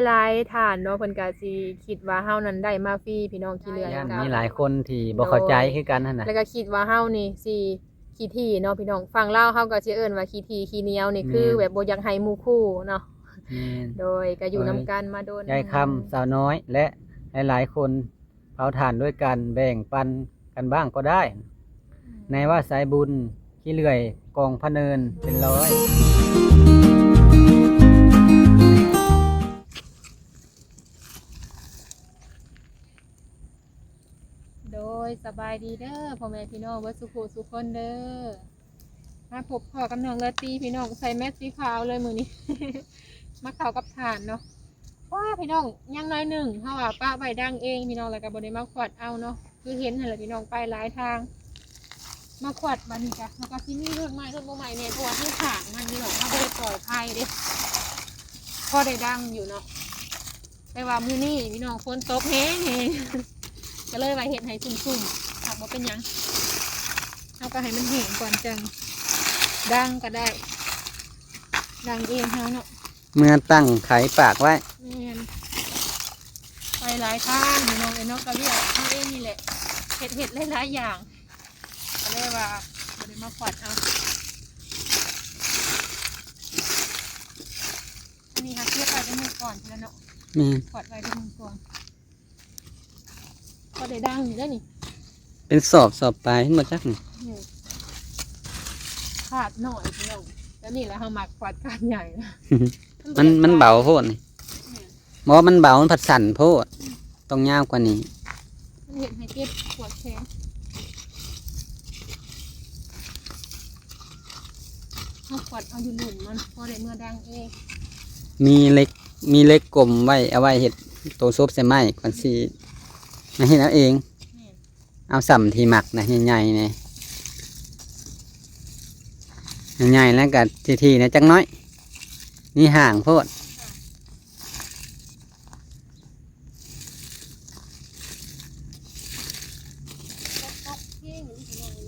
หลายๆท่านเนาะเพิ่นก็สิคิดว่าเฮานั้นได้มาฟรีพี่น้องขี้เลื่อย ย่าน ก็ มีหลายคนที่บ่เข้าใจคือกันนั่นน่ะ แล้วก็คิดว่าเฮานี่สิขี้ถี่เนาะพี่น้องฝั่งลาวเฮาก็สิเอิ้นว่าขี้ถี่ขี้เหนียวนี่คือแบบบ่อยากให้หมู่คู่เนาะ แม่น โดยก็อยู่นํกันมาโดน ยายคำสาวน้อยและหลายๆคนเผาถ่านด้วยกันแบ่งปันกันบ้างก็ได้ ในว่าสายบุญขี้เลื่อยกองพะเนินเป็นร้อย โดยสบายดีเด้อพ่อแม่พี่น้องเบิดสุขสุขคนเด้อมาพบพ่อกับน้องละตีพี่น้องใส่แมสสีขาวเลยมื้อนี้ มาเข้ากับฐานเนาะว้าพี่น้องยังน้อยหนึ่งเฮาว่าป้าใบดังเองพี่น้องแล้วก็บ่ได้มาขวัดเอาเนาะคือเห็นหั่นแหละพี่น้องไปหลายทาง มาขวัดบัดนี้จ้ะแล้วก็สิมีรถใหม่รถบ่ใหม่เนี่ยเพราะว่าให้ขางมันพี่น้องเฮาบ่ได้ปล่อยภัยเด้พอได้ดังอยู่เนาะแต่ว่ามื้อนี้พี่น้องฝนตกแฮง ก็เลยว่าเห็ดให้ซุ่มๆหากว่าเป็นหยังเอาก็ให้มันแห้งก่อนจังดังก็ได้ ดังเองเฮาเนาะ เมื่อตั้งไขปากไว้ แม่นไปหลายทางพี่น้องไอ้นกกระเรียกเขาเองนี่แหละเห็ดหลายๆอย่างก็เลยว่าบ่ได้มาขวัดเอาอันนี้ค่ะเทียบไปด้วยมือก่อนแล้วเนาะ แม่น ขวัดไปด้วยมือก่อนก็ได้ดังอยู่ได้นี่ เป็นสอบปลายเห็นบ่จักนี่ ขาดหน่อยพี่น้องแล้วนี่แหละเขาหมักขวดการใหญ่นะ มันเบาโพดนี่บ่ว่ามันเบามันผัดสั่นโพดต้องยาวกว่านี้ มันเห็นให้เก็บขวดแข็งเขาขวดเอาอยู่หลุมมันพอได้เมื่อดังเอง มีเล็กกลมไว้เอาไว้เฮ็ดโตซุปใส่ไม้ก่อนสิมาเฮ็ดเอาเอง นี่ เอาสัมที่หมักนะใหญ่ๆนี่ใหญ่ๆแล้วก็ทีๆนะจักน้อย นี่ห่างโพด ตกเที่ยงอยู่ที่นี่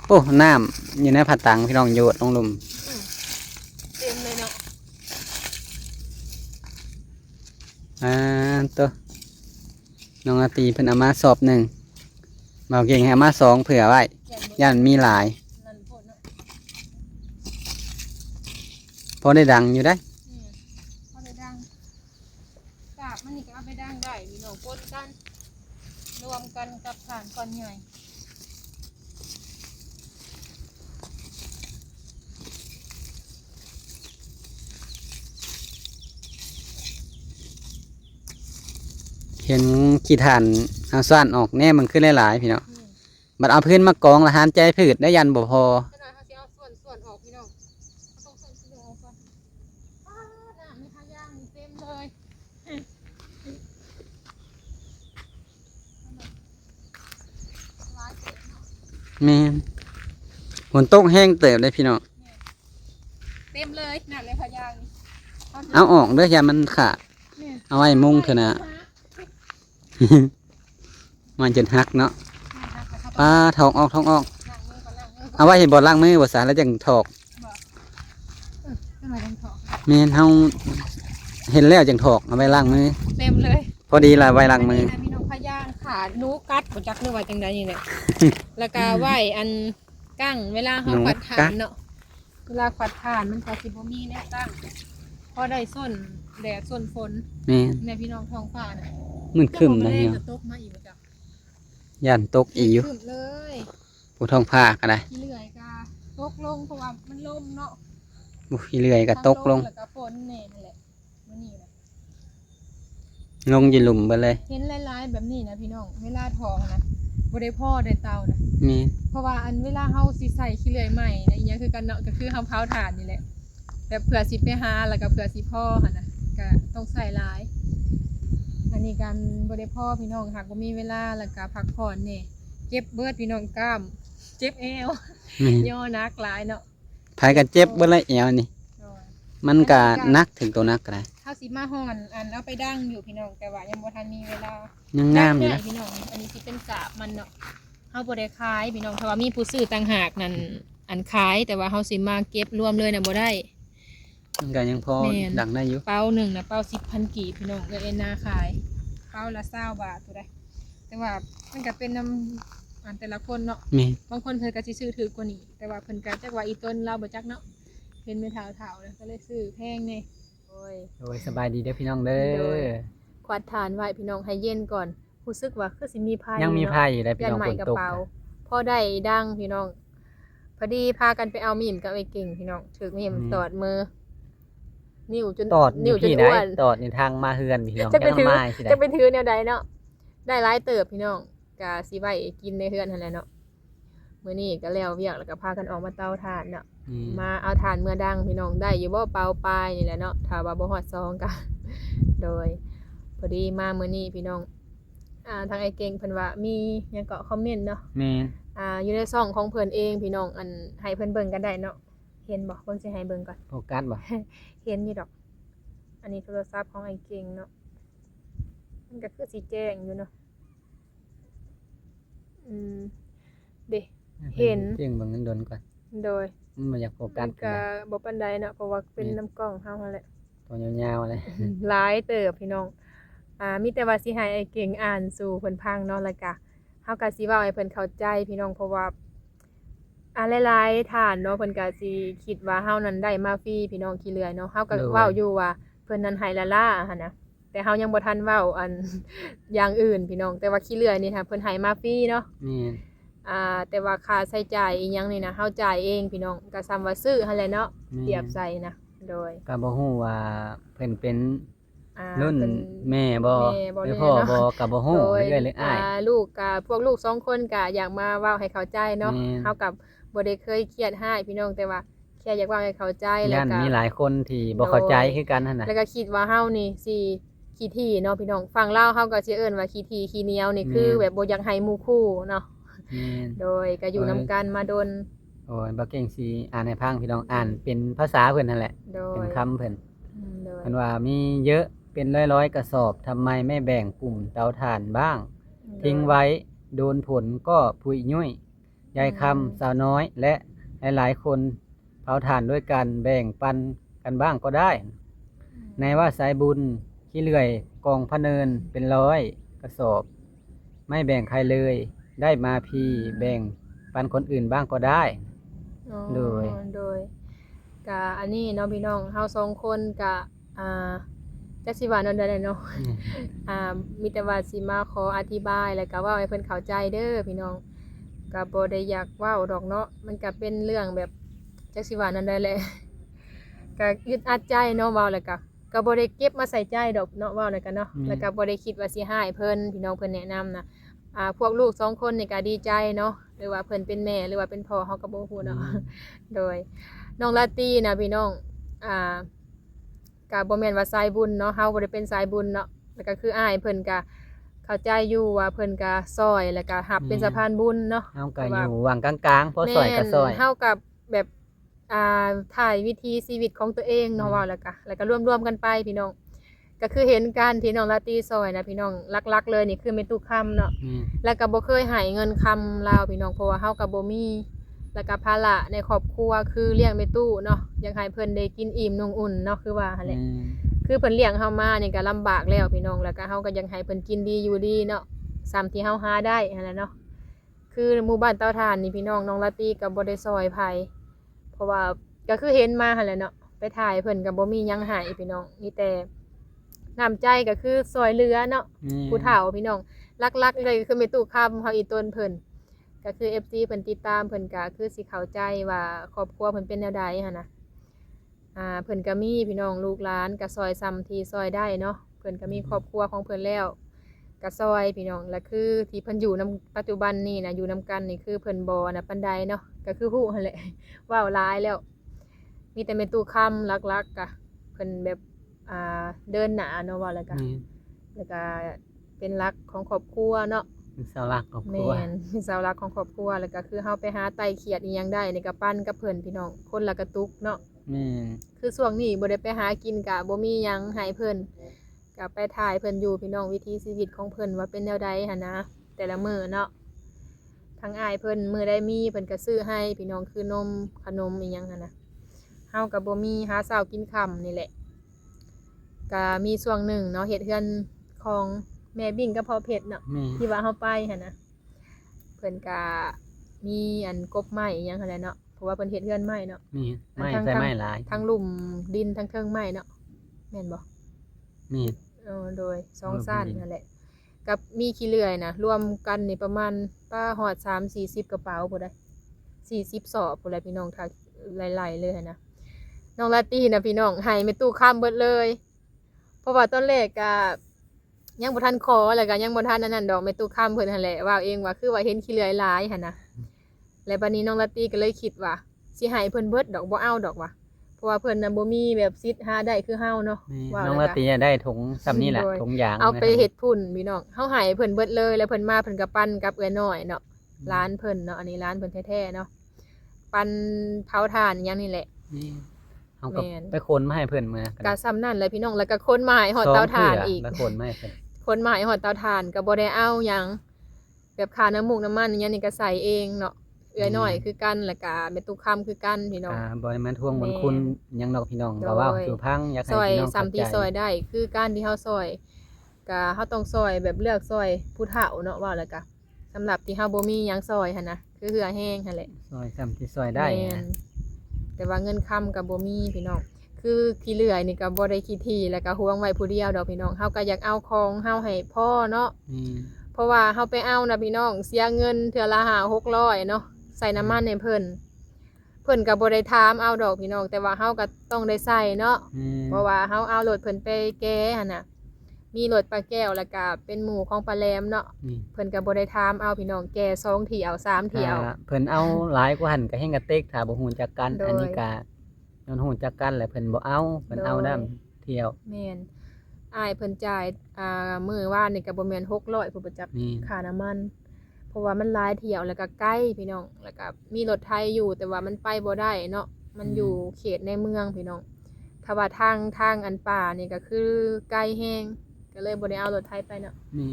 โอ้น้ำอยู่ในผัดตังพี่น้องโยดลงหลุม เต็มเลยเนาะ ตัวน้องอาตีเพิ่นเอามาสอบหนึ่งเบาเก่งให้เอามาสองเผื่อไว้ แกน ย่านมีหลาย นั่นโพดเนาะ พอได้ดังอยู่ได้ นี่พอได้ดังกาบมันนี่ก็เอาไปดังได้พี่น้องปนกันรวมกันกับฐานก้อนใหญ่ เห็นขี้ถ่านเอาซ่านออกแน่มันขึ้นหลายๆพี่น้อง นี่ บัดเอาพื้นมากองละหานใจผืดได้ยันบ่พอ ขนาดเขาจะเอาส่วนออกพี่น้องเขาต้องส่วนออกก่อนน้ำมีทางย่างมีเต็มเลยร้ายเต็มเนาะ แม่นฝนตกแห้งเติบได้พี่น้อง เต็มเลยนั่นเลยพะยางนี่ เอาออกเด้อยามันขาด เนี่ย เอาไว้มุงเถอะนะ มันจนหักเนาะปลาถอกออก ล้างมือก่อนล้างมือก่อน เอาไว้เห็นบ่ล้างมือบ่สาแล้วจังถอก ทำไมต้องถอด แม่นเฮาเห็นแล้วจังถอกเอาไว้ล้างมือ เต็มเลย พอดีละไว้ล้างมือ นนี้มีน้องพะยางขาหนูกัดบ่จักหรือว่าจังใดนี่แหละแล้วก็ไหวอันกั้งเวลาเฮาขวัดถ่านเนาะเวลาขวัดถ่านมันก็สิบ่มีแนวตั้งพอได้ส้นแดดส้นฝน แม่น ในพี่น้องท้องฟ้าน่ะ มันขึ้นนะ เจ้า เฮีย ของแมลงก็ตกมาอีกบ่จ้ะ ย่านตกอีอยู่ ขึ้นเลย ผู้ท้องผ้าก็ได้ ที่เลื่อยก็ตกลงเพราะว่ามันลมเนาะ ผู้ขี้เลื่อยก็ตกลง แล้วก็ฝนแน่นั่นแหละมื้อนี้นะ ลงอยู่หลุมไปเลย เห็นหลายๆแบบนี้นะพี่น้องเวลาทองนะบ่ได้พ่อได้เตานะ แม่น เพราะว่าอันเวลาเฮาสิใส่ขี้เลื่อยใหม่นะอีหยังคือกันเนาะก็คือเฮาเผาถ่านนี่แหละแต่เผื่อสิไปหาแล้วก็เผื่อสิพ่อหั่นนะก็ต้องใส่หลาย อันนี้การบ่ได้พ่อพี่น้องหากบ่มีเวลาแล้วก็พักผ่อนนี่เจ็บเบิดพี่น้องกล้าม เจ็บเอว แม่น ย่อนักหลายเนาะ ไผก็เจ็บเบ่ละแอวนี่ โอ้ย มันก็นักถึงตัวนักก็ได้ เฮาสิมาฮ้อนอันเอาไปดั้งอยู่พี่น้องแต่ว่ายังบ่ทันมีเวลา ยังงามอยู่ ได้ นะ พี่น้องอันนี้สิเป็นกาบมันเนาะเฮาบ่ได้ขายพี่น้องเพราะว่ามีผู้ซื้อต่างหากนั่นอันขายแต่ว่าเฮาสิมาเก็บรวมเลยน่ะบ่ได้ มันก็ยังพอ แม่น ดังได้อยู่ เป้าหนึ่งนะเป้า10,000กีบพี่น้องเอ็นนาขายเป้าละ20 บาทตัวใดแต่ว่ามันก็เป็นน้ำแต่ละคนเนาะ แม่น บางคนเพิ่นก็สิซื้อถือกว่านี้แต่ว่าเพิ่นก็จักว่าอีต้นเราบ่จักเนาะเห็นแม่เฒ่าๆแล้วก็เลยซื้อแพงนี่โอ้ย โดยสบายดีเด้อพี่น้องเด้ โดย อ ควัดทานไว้พี่น้องให้เย็นก่อนรู้สึกว่าคือสิมีไผ ยังมี เนาะ ไผ่อยู่ได้พี่ ยัน น้อง ใหม่ ฝน กระ ตก เป๋าพอได้ดังพี่น้อง พอดีพากันไปเอามีมกับไอ้เก่งพี่น้องถึกมีมตอดมือ นิ้วจน ตอด นิ้วจน ที่ไหน อ้วน ตอดในทางมาเฮือนพี่น้อง จะไปถือ มาสิได้ จะไปถือแนวใดเนาะได้หลายเติบพี่น้องกะสิไว้กินในเฮือนหั่นแหละเนาะมื้อนี้ก็แล้วเวียกแล้วก็พากันออกมาเตาถ่านเนาะ อืม มาเอาถ่านเมื่อดังพี่น้องได้อยู่บ่เปล่าปลายนี่แหละเนาะถ้าว่าบ่ฮอดซองกัน โดย พอดีมามื้อนี้พี่น้องทางไอ้เก่งเพิ่นว่ามีหยังก็คอมเมนต์เนาะ แม่น อยู่ในช่องของเพิ่นเองพี่น้องอันให้เพิ่นเบิ่งกันได้เนาะเห็นบ่เบิ่งสิให้เบิ่งก่อน โฟกัสบ่ เห็นอยู่ดอก อันนี้โทรศัพท์ของไอ้เก่งเนาะมันก็คือสิแจ้งอยู่เนาะเด้ เห็น เจียงเบิ่งเงินดนก่อน โดย มันบ่อยากโฟกั มั ส นก็บ่ปานใดเนาะเพราะว่าเป็นน้ำกล้องเฮาหั่นแหละ ตัวยาวๆเลย หลายเติบพี่น้องมีแต่ว่าสิให้ไอ้เก่งอ่านสู่เพิ่นฟังเนาะแล้วก็เฮาก็สิเว้าให้เพิ่นเข้าใจพี่น้องเพราะว่าหลายๆท่านเนาะเพิ่นก็สิคิดว่าเฮานั้นได้มาฟรีพี่น้องขี้เลื่อยเนาะเฮาก็ โดย เว้าอยู่ว่าเพิ่นนั้นให้ละล่าหั่นนะแต่เฮายังบ่ทันเว้าอัน อย่างอื่นพี่น้องแต่ว่าขี้เลื่อยนี่ค่ะเพิ่นให้มาฟรีเนาะ แม่น แต่ว่าค่าใช้จ่ายอีหยังนี่นะเฮาจ่ายเองพี่น้องก็ซ้ำว่าซื้อหั่นแหละเนาะ แม่น เทียบใส่นะโดย ก็บ่ฮู้ว่าเพิ่นเป็น รุ่น เป็น แม่บ่ แม่บ่ หรือ แน่ พ่อ เนาะ บ่ก็บ่ฮู้ โดย เรื่อยเลยอ้าย ลูกกับพวกลูก2คนก็อยากมาเว้าให้เข้าใจเนาะ แม่น เฮากับบ่ได้เคยเครียดให้พี่น้องแต่ว่าแค่อยากเว้าให้เข้าใจแล้ว ย่าน ก็ มีหลายคนที่บ่เข้าใจคือกันหั่นน่ะ แล้วก็คิดว่าเฮานี่สิขี้ถี่เนาะพี่น้องฟังลาวเฮาก็สิเอิ้นว่าขี้ถี่ขี้เหนียวนี่คือ แม่น แบบบ่อยากให้หมู่คู่เนาะ แม่น โดยก็อยู่นำกันมาดน โอ้ยบ่เก่งสิอ่านให้ฟังพี่น้องอ่านเป็นภาษาเพิ่นนั่นแหละ โด เป็น ย คำเพิ่น โดย เพิ่นว่ามีเยอะเป็นร้อยๆกระสอบทำไมไม่แบ่งกลุ่มเตาถ่านบ้าง ทิ้งไว้โดนผลก็ผุยยุ่ยยายคำสาวน้อย และหลายๆคนเผาถ่านด้วยกันแบ่งปันกันบ้างก็ได้ ในว่าสายบุญขี้เลื่อยกองพะเนินเป็นร้อยกระสอบ ไม่แบ่งใครเลย ได้มาพี่แบ่งปันคนอื่นบ้างก็ได้ อ๋อ โดย โดยกะอันนี้เนาะพี่น้องเฮาสองคนกะจักสิว่าแนวใดเนาะ มีแต่ว่าสิมาขออธิบายแล้วก็เว้าให้เพิ่นเข้าใจเด้อพี่น้องก็บ่ได้อยากเว้าดอกเนาะมันก็เป็นเรื่องแบบจักสิว่านั่นได้แหละ ก็อึดอัดใจเนาะเว้าแล้วก็บ่ได้เก็บมาใส่ใจดอกเนาะเว้านั่นก็เนาะแล้วก็บ่ได้คิดว่าสิให้เพิ่นพี่น้องเพิ่นแนะนำนะพวกลูกสองคนนี่ก็ดีใจเนาะหรือว่าเพิ่นเป็นแม่หรือว่าเป็นพ่อเฮาก็บ่ฮู้เนาะ โดยน้องลาตรีนะพี่น้องก็บ่แม่นว่าสายบุญเนาะเฮาบ่ได้เป็นสายบุญเนาะแล้วก็คืออ้ายเพิ่นก็เข้าใจอยู่ว่าเพิ่นก็ซอยแล้วก็รับเป็นสะพานบุญเนาะ เฮาก็อยู่วางกลางๆพอซอยก็ซอย แม่นเฮากับแบบถ่ายวิถีชีวิตของตัวเองเนาะว่าแล้วก็ร่วมๆกันไปพี่น้องก็คือเห็นการที่น้องลาตรีซอยนะพี่น้องหลักๆเลยนี่คือแม่ตู้คำเนาะ แล้วก็บ่เคยให้เงินคำลาวพี่น้องเพราะว่าเฮาก็บ่มีแล้วก็ภาระในครอบครัวคือเลี้ยงแม่ตู้เนาะอยากให้เพิ่นได้กินอิ่มนุ่งอุ่นเนาะคือว่าหั่นแหละคือเพิ่นเลี้ยงเฮามานี่ก็ลำบากแล้วพี่น้องแล้วก็เฮาก็ยังให้เพิ่นกินดีอยู่ดีเนาะซ้ำที่เฮาหาได้หั่นแหละเนาะคือหมู่บ้านเตาถ่านนี่พี่น้องน้องลาตรีก็บ่ได้ซอยไผเพราะว่าก็คือเห็นมาหั่นแหละเนาะไปถ่ายเพิ่นก็บ่มีหยังให้พี่น้องมีแต่น้ำใจก็คือซอยเหลือเนาะ ผู้เฒ่าพี่น้องลักๆเลยคือแม่ตู้คำเฮาอีต้นเพิ่นก็คือ FC เพิ่นติดตามเพิ่นก็คือสิเข้าใจว่าครอบครัวเพิ่นเป็นแนวใดหั่นน่ะเพิ่นก็มีพี่น้องลูกหลานก็ซอยซ้ำที่ซอยได้เนาะเพิ่นก็มีครอบครัวของเพิ่นแล้วก็ซอยพี่น้องแล้วคือที่เพิ่นอยู่นํปัจจุบันนี่นะอยู่นํกันนี่คือเพิ่นบ่น่ะปานใดเนาะก็คือฮู้หั่นแหละ ว้าวหลายแล้ว มีแต่แม่ตู้คำลักๆก็เพิ่นแบบเดินหน้าเนาะว่าแล้วก็ เป็นรักของครอบครัวเนาะ เป็นเสาหลักครอบค แม่ รัว นเป็นเสาหลักของครอบครัวแล้วก็คือเฮาไปหาไต่เขียดอีหยังได้นี่ก็ปั้นกับเพิ่นพี่น้องคนละกระตุกเนาะ แม่น คือช่วงนี้บ่ได้ไปหากินก็บ่มีหยังให้เพิ่นก็ไปถ่ายเพิ่นอยู่พี่น้องวิถีชีวิตของเพิ่นว่าเป็นแนวใดหั่นนะแต่ละมื้อเนาะทางอ้ายเพิ่นมื้อใดมีเพิ่นก็ซื้อให้พี่น้องคือนมขนมอีหยังหั่นนะ เฮาก็บ่มีหาเช้ากินค่ำนี่แหละก็มีช่วงหนึ่งเนาะเฮ็ดเฮือนของแม่บิ่งกับพ่อเพชรเนาะ แม่ ที่ว่าเฮาไปหั่นนะเพิ่นก็มีอันกบไม้อิหยังหั่นแหละเนาะเพราะว่าเพิ่นเฮ็ดเฮือนไม้เนาะ มีใส่ไม้หลาย ทั้งหลุมดินทั้งเทิงไม้เนาะแม่นบ่ มี โดย2ซ่านนั่นแหละกับมีขี้เลื่อยนะรวมกันนี่ประมาณป้าฮอด3-40กระเป๋าพุ่นได้40ซอบพุ่นแหละพี่น้องถ้าหลายๆเลยหั่นนะน้องลาตี้นะพี่น้องให้แม่ตู้ค้ำเบิดเลย เพราะว่าตอนแรกก็ยังบ่ทันขอแล้วก็ยังบ่ทันอันนั้นดอกแม่ตู้ค้ำเพิ่นหั่นแหละว่าเองว่าคือว่าเห็นขี้เลื่อยหลายหั่นนะแล้วบัดนี้น้องลาตี้ก็เลยคิดว่าสิให้เพิ่นเบิดดอกบ่เอาดอกว่ะเพราะว่าเพิ่นน่ะบ่มีแบบสิทธิ์หาได้คือเฮาเนาะ น้องละตีได้ถุงซ้ำนี่แหละถุงยาง เอาไปเฮ็ดพุ่นพี่น้องเฮาให้เพิ่นเบิดเลยแล้วเพิ่นมาเพิ่นก็ปั้นกับเอื้อน้อยเนาะร้านเพิ่นเนาะอันนี้ร้านเพิ่นแท้ๆเนาะปั้นเผาถ่านอย่างนี้แหละ นี่เฮาก็ไปคนมาให้เพิ่นมื้อ ก็ซ้ำนั่นเลยพี่น้องแล้วก็คนมาให้ฮอดเตาถ่านอีก แล้วคนมาให้เพิ่น คนมาให้ฮอดเตาถ่านก็บ่ได้เอาหยังแบบค่าน้ำมูกน้ำมันอหยังนี่ก็ใส่เองเนาะเอื้อน้อยคือกันแล้วก็แม่ตุกคำคือกันพี่น้อง บ่ได้มาทวงบุญคุณหยังดอกพี่น้องก็ว่าสู่พังอยากให้ ซอย พี่น้อง ซ้ำที่ซอยได้คือการที่เฮาซอยก็เฮาต้องซอยแบบเลือกซอยผู้เฒ่าเนาะว่าแล้วก็สำหรับที่เฮาบ่มีหยังซอยหั่นนะคือเหือแห้งหั่นแหละ ซอยซ้ำที่ซอยได้ แม่นแต่ว่าเงินค้ำก็บ่มีพี่น้องคือขี้เลื่อยนี่ก็บ่ได้ขี้ที่แล้วก็ห่วงไว้ผู้เดียวดอกพี่น้องเฮาก็อยากเอาของเฮาให้พ่อเนาะ เพราะว่าเฮาไปเอานะพี่น้องเสียเงินเทื่อละ500-600เนาะใส่น้ำมันให้เพิ่นก็บ่ได้ถามเอาดอกพี่น้องแต่ว่าเฮาก็ต้องได้ใส่เนาะเพราะว่าเฮาเอารถเพิ่นไปแก้หั่นน่ะมีรถปลาแก้วแล้วก็เป็นหมู่ของปลาแหลมเนาะเพิ่นก็บ่ได้ถามเอาพี่น้องแก้2เที่ยว3เที่ยว เพิ่นเอาหลายกว่าหั่นก็แฮงกระเต็กถ้าบ่ฮู้จักกัน โดย อันนี้ก็ย้อนฮู้จักกันแล้วเพิ่นบ่เอาเพิ่นเอานํเที่ยว แม่นอ้ายเพิ่นจ่ายมื้อวานนี่ก็บ่แม่น600ผู้ประจักษ์ นี่ ค่าน้ำมันเพราะว่ามันหลายเที่ยวแล้วก็ใกล้พี่น้องแล้วก็มีรถไทยอยู่แต่ว่ามันไปบ่ได้เนาะมันอยู่เขตในเมืองพี่น้องถ้าว่าทางอันป่านี่ก็คือไกลแฮงก็เลยบ่ได้เอารถไทยไปเนาะ นี่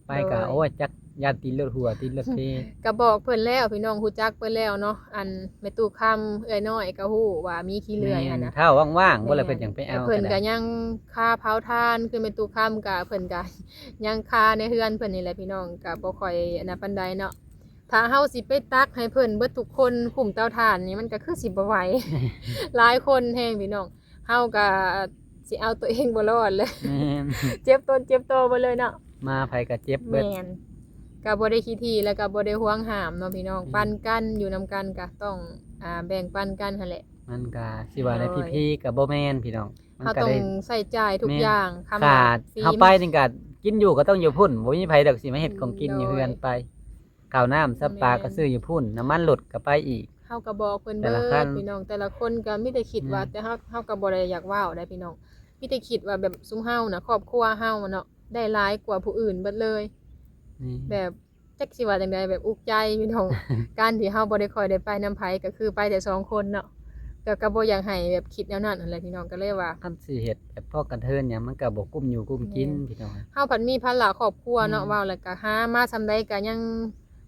ไปก็โอ้ยจักญาติรถหัวติดรถเพ ก็บอกเพิ่นแล้วพี่น้องฮู้จักเพิ่นแล้วเนาะอันแม่ตู้คำเอ้อยน้อยก็ฮู้ว่ามีขี้เลื่อยหั่นน่ะ ถ้าว่างๆบ่แล้วเพิ่นจังไปเอา เพิ่น ก็ ก็ ได้ ยังค่าเผาถ่านคือแม่ตู้คำก็เพิ่นก็ ยังค่าในเฮือนเพิ่นนี่แหละพี่น้องก็บ่ค่อยอันนั้นปานใดเนาะถ้าเฮาสิไปตักให้เพิ่นเบิดทุกคนคุมเตาถ่านนี่มันก็คือสิบ่ไหว หลายคนแฮงพี่น้องเฮาก็สิเอาตัวเองบ่รอดเลย แม่น เจ็บต้นเจ็บโตไปเลยเนาะ มาไผก็เจ็บเบิด แม่นก็บ่ได้ขี้ที่แล้วก็บ่ได้ห่วงห้ามเนาะพี่น้องปันกันอยู่นํกันก็ต้องแบ่งปันกันหั่นแหละ มันก็สิว่าได้พี่ๆก็บ่แม่นพี่น้องมัน เฮา ก็ ต้อง ได้ ใส่จ่ายทุกอย่างคำ ขาด ฟรี เฮาไปนี่ก็กินอยู่ก็ต้องอยู่พุ่นบ่มีไผดอกสิมาเฮ็ดของกินอยู่ โดย เฮือนไปข้าวน้ำซับปลาก็ซื้ออยู่พุ่นน้ำมันรถก็ไปอีก เฮาก็บอกเพิ่น แต่ เบิ ละคัน ดพี่น้องแต่ละคนก็มีแต่คิดว่า อืม แต่เฮาก็บ่ได้อยากเว้าได้พี่น้องมีแต่คิดว่าแบบซุมเฮาน่ะครอบครัวเฮาเนาะได้หลายกว่าผู้อื่นเบิดเลย นี่ แบบจักสิว่าจังไดแบบอุกใจพี่น้อง การที่เฮาบ่ได้ค่อยได้ไปนำไผก็คือไปแต่สองคนเนาะก็บ่อยากให้แบบคิดแนวนั้นนั่นแหละพี่น้องก็เลยว่า คันสิเฮ็ดแบบพอกันเทินหยังมันก็บ่กุ้มอยู่กุ้มกินพี่น้อง เฮาผัดมีภาระครอบครัวเนาะ อืม เว้าแล้วก็หามาซำใดก็ยัง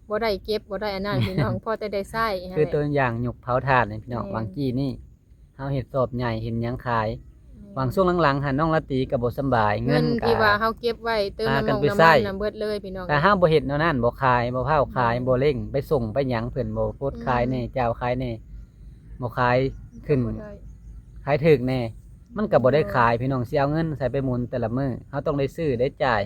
บ่ได้เก็บบ่ได้อันนั้นพี่น้อง พอแต่ได้ใช้ คือตัวอย่างหยกเผาถ่านนี่พี่น้อง แม่น บางกี้นี่เฮาเฮ็ดสอบใหญ่เห็นหยังขายบางช่วงหลังๆหันน้องละตีก็บ่สำบาย เงิ เงิ น นก็ ที่ว่าเฮาเก็บไว้เติม พา น้ำ กั มัน น ไปใช้ น่ะเบิดเลยพี่น้อง แต่ห้าบ่เฮ็ดแนวนั้นบ่ขายบ่เผาขายบ่เร่งไปส่งไปหยังเพิ่นบ่โพสต์ขายแน่เจ้าขายแน่บ่ขายขึ้น บ่ได้ ขายถึกแน่มันก็บ่ได้ขายพี่น้องสิเอาเงินใส่ไปหมุนแต่ละมื้อเฮาต้องได้ซื้อได้จ่าย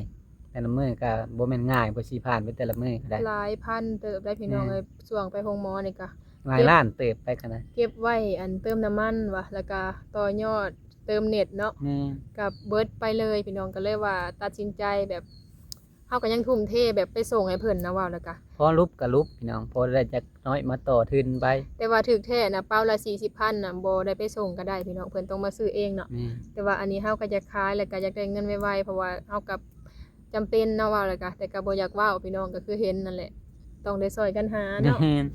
แต่ละมื้อก็บ่แม่นง่ายบ่สิผ่านไปแต่ละมื้อก็ได้ หลายพันเติบได้พี่น้องเอ้ยช่วงไปโรงหมอนี่ก็ หลายล้านเติบไปกันนะ เก็บไว้อันเติมน้ำมันว่ะแล้วก็ต่อยอดเติมเน็ตเนาะ นี่ กับเบิดไปเลยพี่น้องก็เลยว่าตัดสินใจแบบเฮาก็ยังทุ่มเทแบบไปส่งให้เพิ่นนะว่าแล้วก็ พอลุบก็ลุบพี่น้องพอได้จักน้อยมาต่อทุนไป แต่ว่าถึกแท้นะเป้าละ40,000น่ะบ่ได้ไปส่งก็ได้พี่น้องเพิ่นต้องมาซื้อเองเนาะ นี่ แต่ว่าอันนี้เฮาก็จะขายแล้วก็อยากได้เงินไวๆเพราะว่าเฮากับจำเป็นเนาะว่าแล้วก็แต่ก็บ่อยากเว้าพี่น้องก็คือเห็นนั่นแหละต้องได้ซอยกันหาเนาะ แม่น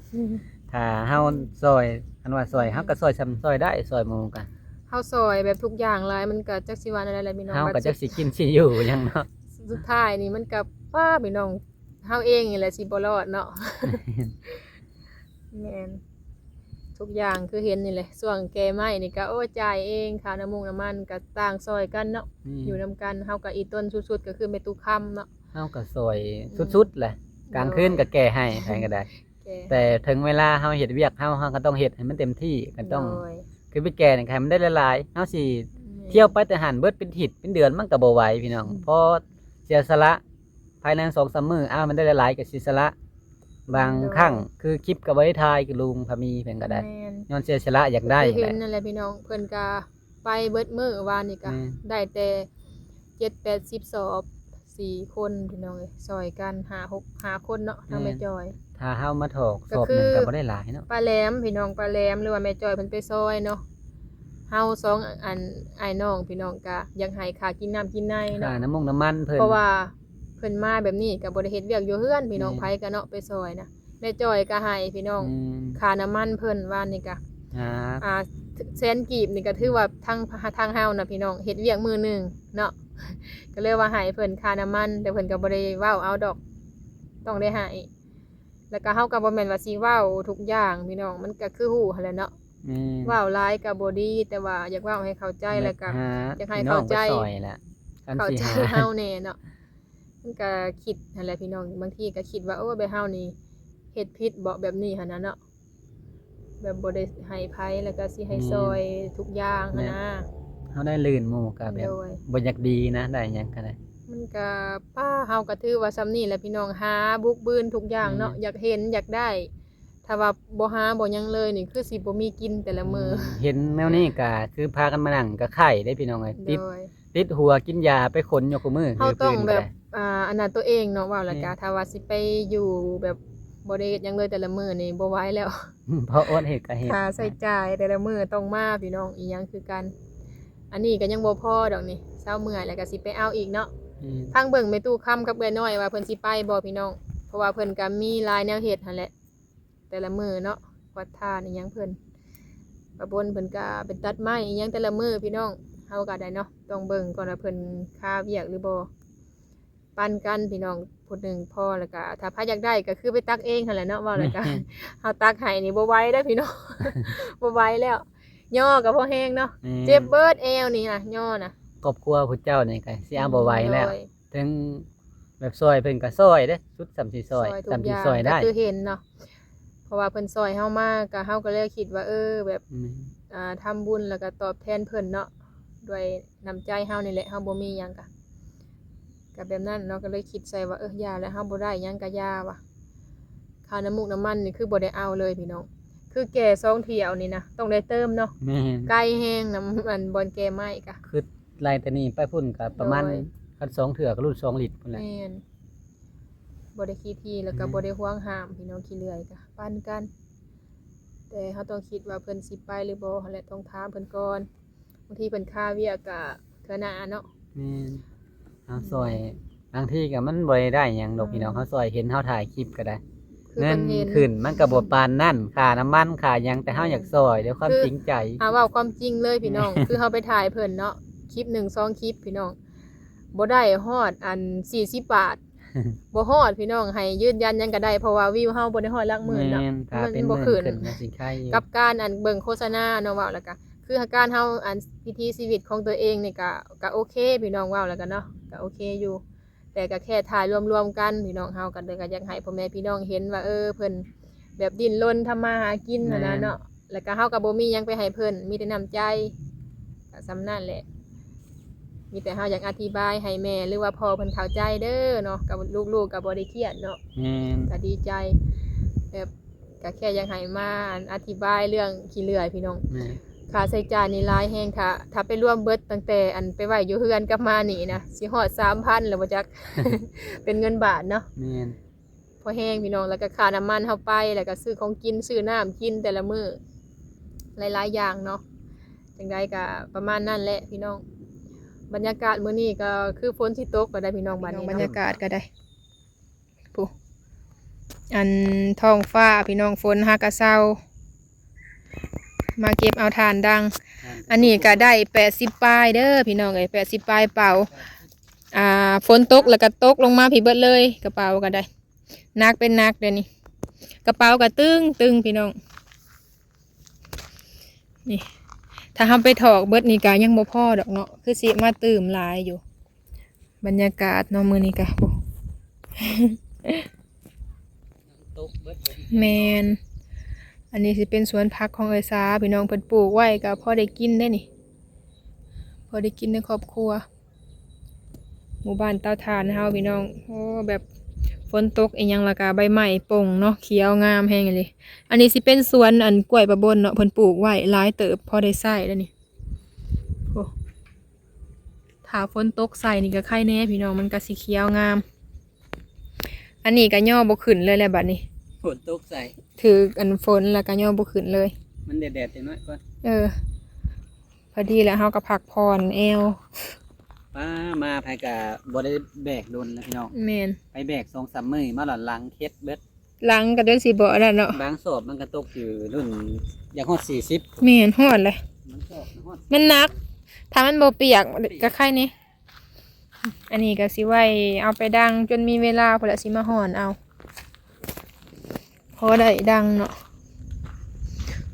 ถ้าเฮาซอยอันว่าซอยเฮาก็ซอยซ้ำซอยได้ซอยหมู่กัน เฮาซอยแบบทุกอย่างหลายมันก็จักสิว่าอะไรแหละพี่น้อง เฮาก็ บัด จักสิกินสิอยู่หยังเนาะ สุดท้ายนี่มันก็ป้าพี่น้องเฮาเองนี่แหละสิบ่รอดเนาะ แม่น ทุกอย่างคือเห็นนี่แหละส่วนแกไม้นี่ก็โอ้จ่ายเองค่าน้ำมูกน้ำมันก็ต่างซอยกันเนาะอยู่นํกันเฮาก็อีต้นสุดๆก็คือแม่ตู้คำเนาะ เฮาก็ซอยสุดๆแหละกลางคืนก็แก้ให้ใครก็ได้ แก แต่ถึงเวลาเฮาเฮ็ดเวียกเฮาก็ต้องเฮ็ดให้มันเต็มที่ก็ต้อง โดย คือไปแก้นี่ให้มันได้หลายๆเฮาสิเที่ยวไปแต่หันเบิดเป็นทิศเป็นเดือนมันก็บ่ไหวพี่น้องพอเสียสละภายใน 2-3 มื้อมันได้หลายๆก็สิสละบางครั้งคือคลิปก็บ่ได้ถ่ายกับลุงพามีเพิ่นก็ได้ แม่น ย้อนเสียสละอยากได้ คือ แห เห็ ละ นนั่นแหละพี่น้องเพิ่นก็ไปเบิดมื้อวานนี่ก็ แม่น ได้แต่7-80สอบ4คนพี่น้องเอ้ยซอยกัน5-6คนเนาะทางแม่จอย ถ้าเฮามาถอก ก็ สอบ คื หนึ อ งก็บ่ได้หลายเนาะ ปลาแหลมพี่น้องปลาแหลมหรือว่าแม่จอยเพิ่นไปซอยเนาะเฮาสองอันอ้ายน้องพี่น้องก็ยังให้ค่ากินน้ำกินใน ค่า เนาะ น้ำมงน้ำมันเพิ่น เพราะว่าเพิ่นมาแบบนี้ก็บ่ได้เฮ็ดเวียกอยู่เฮือนพี่น้อง แม่น ไผก็เนาะไปซอยนะแม่จอยก็ให้พี่น้อง อืม ค่าน้ำมันเพิ่นว่านี่ก็ อ่า แสนกีบนี่ก็ถือว่าทางเฮานะพี่น้องเฮ็ดเวียกมื้อหนึงเนาะ ก็เลยว่าให้เพิ่นค่าน้ำมัน แต่เพิ่นก็บ่ได้เว้าเอาดอก ต้องได้ให้แล้วก็เฮาก็บ่แม่นว่าสิเว้าทุกอย่างพี่น้องมันก็คือฮู้หั่นแหละเนาะ แม่น เว้าหลายก็บ่ดีแต่ว่าอยากเว้าให้เข้าใจแล้วก็ หา อยากให้ พี่น้อง เข้าใจ ไปซอยแหละกัน เข้า สิ ใจ หา เฮาแน่เนาะมันก็คิดนั่นแหละพี่น้องบางทีก็คิดว่าโอ้แบบเฮานี่เฮ็ดผิดบ่แบบนี้หั่นน่ะเนาะแบบบ่ได้ให้ไผแล้วก็สิให้ซอยทุกอย่างหั้นนะ เฮาได้ลื่นหมู่ก็แบบ โดย บ่อยากดีนะได้หยังก็ได้ มันก็ป้าเฮาก็ถือว่าซำนี้แหละพี่น้องหาบุกบืนทุกอย่างเนาะอยากเห็นอยากได้ ถ้าว่าบ่หาบ่หยังเลยนี่คือสิบ่มีกินแต่ละมื้อ เห็นแนวนี้ก็คือพากันมานั่งก็ไข่ได้พี่น้องเอ้ย โดย ติดหัวกินยาไปขนอยู่กับมือ เฮาต้อง คืน แบ ก็ บ ได้ อันนั้นตัวเองเนาะว่าและก็ แม่ ถ้าว่าสิไปอยู่แบบบ่ได้เฮ็ดหยังเลยแต่ละมื้อนี่บ่ไหวแล้ว เพราะอดเฮ็ดก็เฮ็ด ค่าใช้จ่ายแต่ละมื้อต้องมาพี่น้องอีหยังคือกัน อันนี้ก็ยังบ่พอดอกนี่เช้าเมื่อยแล้วก็สิไปเอาอีกเนาะ อืม ทางเบิ่งแม่ตู้คำกับเอื้อยน้อยว่าเพิ่นสิไปบ่พี่น้อง เพราะว่าเพิ่นก็มีหลายแนวเฮ็ดหั่นแหละ แต่ละมื้อเนาะวัดท่านี่หยังเพิ่นประบนเพิ่นก็เป็นตัดไม้อีหยังแต่ละมื้อพี่น้องเฮาก็ได้เนาะต้องเบิ่งก่อนว่าเพิ่นค่าเวียกหรือบ่ปันกันพี่น้องผู้หนึงพอแล้วก็ถ้าพาอยากได้ก็คือไปตักเองหั่นแหละเนาะว่าแล้วก็ เฮาตักให้นี่บ่ไหวเด้อพี่น้อง บ่ไหวแล้วย่อก็บ่แห้งเนาะเจ็บเบิดเอวนี่นะย่อนะ ครอบครัวผู้เจ้านี่ก็สิเอาบ่ไหวแล้ว โดย ถึงแบบซอยเพิ่นก็ซอยเด้สุดสำสิซอย ทุก สำ อ สิ ย่าง ซอยได้ ก็คือเห็นเนาะเพราะว่าเพิ่นซอยเฮามาก็เฮาก็เลยคิดว่าแบบ อืม ทำบุญแล้วก็ตอบแทนเพิ่นเนาะด้วยน้ำใจเฮานี่แหละเฮาบ่มีหยังก็แบบนั้นเนาะก็เลยคิดใส่ว่าอย่าแล้วเฮาบ่ได้หยังก็อย่าว่ะค่าน้ำมูกน้ำมันนี่คือบ่ได้เอาเลยพี่น้องคือแก่2เที่ยวนี่นะต้องได้เติมเนาะ แม่น ไก่แห้งน้ำมันบอนแก่ไม้ก็ คือไล่แต่นี้ไปพุ่นก็ประมาณ โดย คัน2เถื่อก็รุ่น2ลิตรพุ่นแหละ แม่นบ่ได้ขี้ทีแล้วก็ อืม บ่ได้ห่วงห้ามพี่น้องขี้เลื่อยก็ปันกัน แต่เฮาต้องคิดว่าเพิ่นสิไปหรือบ่หั่นแหละต้องถามเพิ่นก่อนบางทีเพิ่นค่าเวียกก็เทื่อหน้าเนาะ แม่นเอาซอยบางทีก็มันบ่ได้หยังดอกพี่น้องเฮาซอยเห็นเฮาถ่ายคลิปก็ได้ คือ เงิ เพิ่ น นเห็น ขึ้นมันก็บ่ปานนั่นค่าน้ำมันค่าหยังแต่เฮาอยากซอยด้วยความ คือ จริงใจ เว้าความจริงเลยพี่น้อง คือเฮาไปถ่ายเพิ่นเนาะคลิป1 2คลิปพี่น้องบ่ได้ฮอดอัน40 บาท บ่ฮอดพี่น้องให้ยืนยันหยังก็ได้เพราะว่าวิวเฮาบ่ได้ฮอดหลักหมื่นเนาะ แม่นถ้าเป็น บ่ หมื่น ขึ้น ขึ้นก็สิใครอยู่ กับการอันเบิ่งโฆษณาเนาะเว้าแล้วก็คือการเฮาอันวิถีชีวิตของตัวเองนี่ก็โอเคพี่น้องเว้าแล้วกันเนาะก็โอเคอยู่ แต่ก็แค่ถ่ายรวมๆกันพี่น้องเฮากันเลยก็อยากให้พ่อแม่พี่น้องเห็นว่าเพิ่นแบบดิ้นรนทำมาหากินน่ะนะเนาะแล้วก็เฮาก็บ่มีหยังไปให้เพิ่นมีแต่น้ำใจก็สำนั่นแหละ มีแต่เฮาอยากอธิบายให้แม่หรือว่าพ่อเพิ่นเข้าใจเด้อเนาะกับลูกๆก็บ่ได้เครียดเนาะ แม่น ก็ดีใจแบบก็แค่อยากให้มาอธิบายเรื่องขี้เลื่อยพี่น้อง แม่น ค่าใช้จ่ายนี่หลายแฮงค่ะถ้าไปร่วมเบิดตั้งแต่อันไปไว้อยู่เฮือนกลับมานี่นะสิฮอด 3,000 แล้วบ่จัก เป็นเงินบาทเนาะ แม่น พอแห้งพี่น้องแล้วก็ค่าน้ำมันเฮาไปแล้วก็ซื้อของกินซื้อน้ำกินแต่ละมื้อหลายๆอย่างเนาะจังไดก็ประมาณนั้นแหละพี่น้องบรรยากาศมื้อนี้ก็คือฝนสิตกก็ได้พี่น้องบัดนี้บรรยากาศก็ได้ผู้อันท้องฟ้าพี่น้องฝนฮากะเซามาเก็บเอาทานดัง อันนี้ก็ได้80ปลายเด้อพี่น้องเอ้ย80ปลายเป่าฝนตกแล้วก็ตกลงมาพี่เบิดเลยกระเป๋าก็ได้นักเป็นนักเดี๋ยวนี้กระเป๋าก็ตึงพี่น้อง นี่ถ้าทำไปถอกเบิดนี่กายังบ่พอดอกเนาะคือสิมาตื่มหลายอยู่ บรรยากาศเนาะมื้อนี้กะโอ้ ตกเบิด แมนอันนี้สิเป็นสวนผักของเอยซาพี่น้องเพิ่นปลูกไว้ก็พอได้กินได้นี่พอได้กินในครอบครัวหมู่บ้านเตาถ่านเฮาพี่น้องโอ้แบบฝนตกอีหยังละกะใบไม้ป่งเนาะเขียวงามแฮงเลยอันนี้สิเป็นสวนอันกล้วยประบนเนาะเพิ่นปลูกไว้หลายเติบพอได้ใช้แล้วนี่โอ้ถ้าฝนตกใส่นี่ก็ไข่แน่พี่น้องมันก็สิเขียวงามอันนี้ก็ย่อบ่ขึ้นเลยแหละบัดนี้ ฝนตกใส่ ถืออันฝนแล้วก็ย่อบ่ขึ้นเลย มันแดดๆจังน้อยก่อน พอดีแล้วเฮาก็พักผ่อนแอว ป้ามาภายกะบ่ได้แบกโดนนะพี่น้อง แม่น ไปแบก2-3มื้อมาหลังเฮ็ดเบิด หลังก็เด้สิบ่แล้วเนาะ บางสอบมันก็ตกอยู่รุ่นอย่างฮอด40 แม่นฮอดเลย มันสอบฮอด มันหนัก ถ้ามันบ่เปียกก็ไข่นี่อันนี้ก็สิไว้เอาไปดังจนมีเวลาพุ่นละสิมาห่อนเอาพอได้ดังเนาะ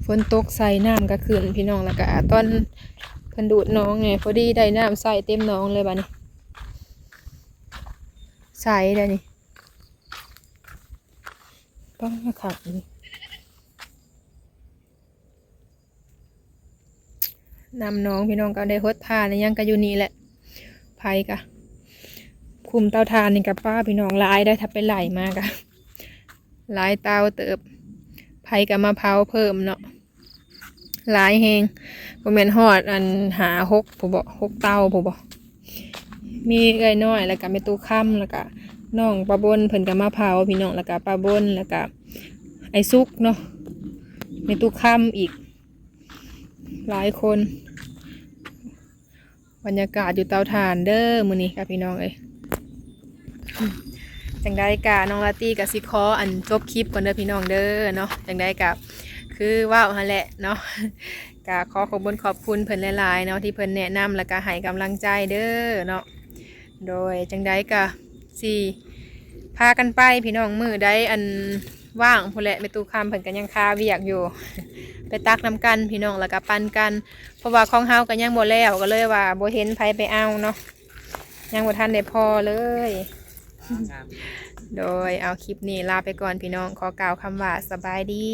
ฝนตกใส่น้ำก็ขึ้นพี่น้องแล้วก็ตอนเพิ่นดูดน้องไงพอดีได้น้ำใส่เต็มน้องเลยบัดนี้ใส่ได้นี่ต้องมาขับนี่นำน้องพี่น้องก็ได้ฮดผ่านในยังก็อยู่นี่แหละไผกะคุมเตาถ่านนี่กับป้าพี่น้องหลายได้ถ้าไปไหลมากะหลายเตาเติบไผกับมะพร้าวเพิ่มเนาะหลายแหงบ่แม่นฮอดอันหา6ผู้บ่6เตาผู้บ่มีเอ้อยน้อยแล้วก็แม่ตู้ค่ำแล้วก็น้องปลาบนเพิ่นก็มะพร้าวพี่น้องแล้วก็ปลาบนแล้วก็ไอ้ซุกเนาะแม่ตู้ค่ำอีกหลายคนบรรยากาศอยู่เตาถ่านเด้อมื้อนี้ค่ะพี่น้องเอ้ยจังได้กะน้องลาตี้กับสิขออันจบคลิปก่อนเด้อพี่น้องเด้อเนาะจังได้กะคือว่าวหั่นแหละเนาะกะขอขอบคุณเพิ่นหลายๆเนาะที่เพิ่นแนะนำแล้วก็ให้กำลังใจเด้อเนาะโดยจังได้กะสิพากันไปพี่น้องมื้อใดอันว่างพุ่นแหละแม่ตู้คำเพิ่นก็ยังคาเวียกอยู่ ไปตักน้ำกันพี่น้องแล้วก็ปันกันเพราะว่าของเฮาก็ยังบ่แล้วก็เลยว่าบ่เห็นไผไปเอาเนาะยังบ่ทันได้พอเลย โดยเอาคลิปนี้ลาไปก่อนพี่น้องขอกล่าวคำว่าสบายดี